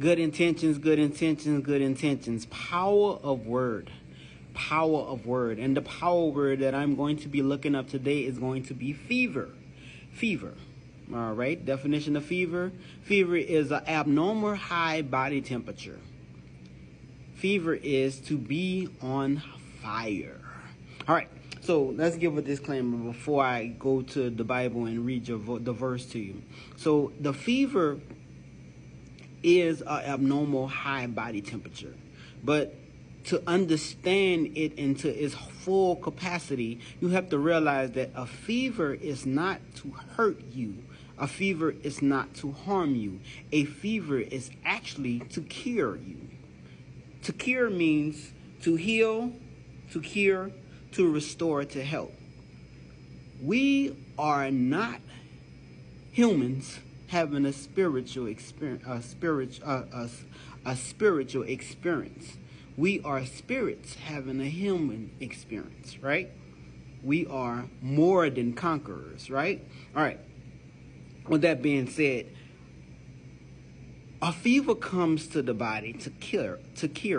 Good intentions, good intentions, good intentions. Power of word. Power of word. And the power word that I'm going to be looking up today is going to be fever. Fever. All right. Definition of fever. Fever is an abnormal high body temperature. Fever is to be on fire. All right. So let's give a disclaimer before I go to the Bible and read the verse to you. So the fever is an abnormal high body temperature. But to understand it into its full capacity, you have to realize that a fever is not to hurt you. A fever is not to harm you. A fever is actually to cure you. To cure means to heal, to cure, to restore, to help. We are not humans having a spiritual experience, a spiritual experience. We are spirits having a human experience, right? We are more than conquerors, right? All right. With that being said, a fever comes to the body to cure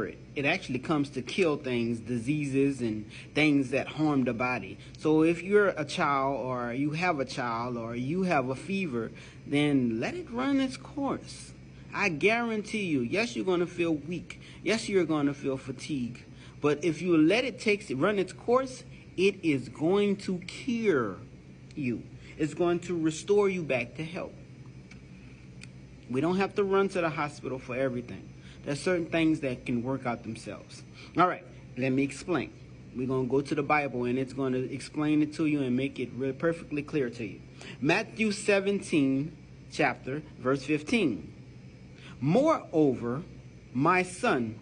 it. It actually comes to kill things, diseases, and things that harm the body. So if you're a child, or you have a child, or you have a fever, then let it run its course. I guarantee you, yes, you're going to feel weak. Yes, you're going to feel fatigue. But if you let it run its course, it is going to cure you. It's going to restore you back to health. We don't have to run to the hospital for everything. There's certain things that can work out themselves. All right, let me explain. We're going to go to the Bible, and it's going to explain it to you and make it really perfectly clear to you. Matthew 17, chapter, verse 15. Moreover, my son,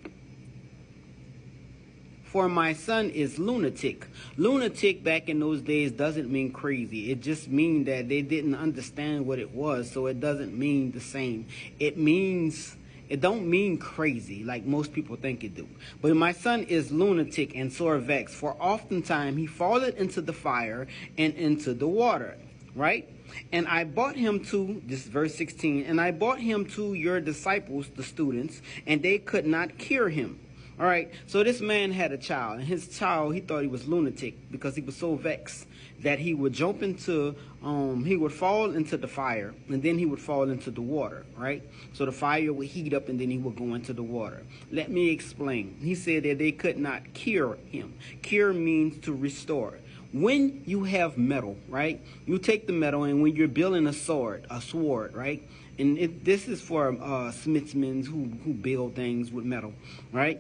for my son is lunatic. Lunatic back in those days doesn't mean crazy. It just means that they didn't understand what it was, so it doesn't mean the same. It don't mean crazy like most people think it do. But my son is lunatic and sore vexed, for oftentimes he falleth into the fire and into the water. Right? And I brought him to, this is verse 16, and I brought him to your disciples, the students, and they could not cure him. All right, so this man had a child, and his child, he thought he was lunatic because he was so vexed that he would jump into, he would fall into the fire, and then he would fall into the water, right? So the fire would heat up, and then he would go into the water. Let me explain. He said that they could not cure him. Cure means to restore. When you have metal, right, you take the metal, and when you're building a sword, right, and this is for smithsmen who build things with metal, right?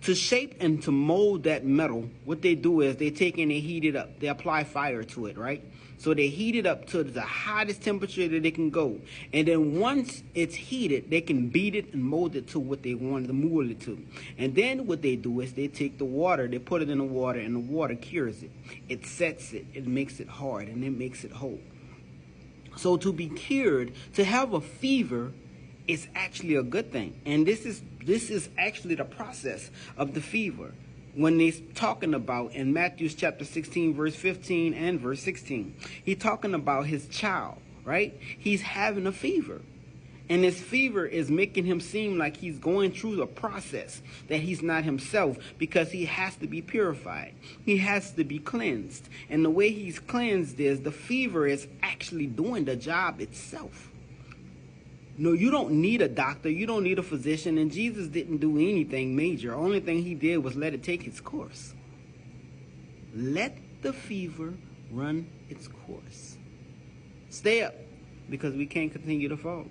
To shape and to mold that metal, what they do is they take and they heat it up. They apply fire to it, right? So they heat it up to the hottest temperature that they can go. And then once it's heated, they can beat it and mold it to what they want to mold it to. And then what they do is they take the water, they put it in the water, and the water cures it. It sets it, it makes it hard, and it makes it whole. So to be cured, to have a fever, is actually a good thing. And this is actually the process of the fever. When he's talking about in Matthew chapter 16, verse 15 and verse 16, he's talking about his child, right? He's having a fever. And this fever is making him seem like he's going through a process that he's not himself, because he has to be purified. He has to be cleansed. And the way he's cleansed is the fever is actually doing the job itself. No, you don't need a doctor. You don't need a physician. And Jesus didn't do anything major. Only thing he did was let it take its course. Let the fever run its course. Stay up, because we can't continue to fall.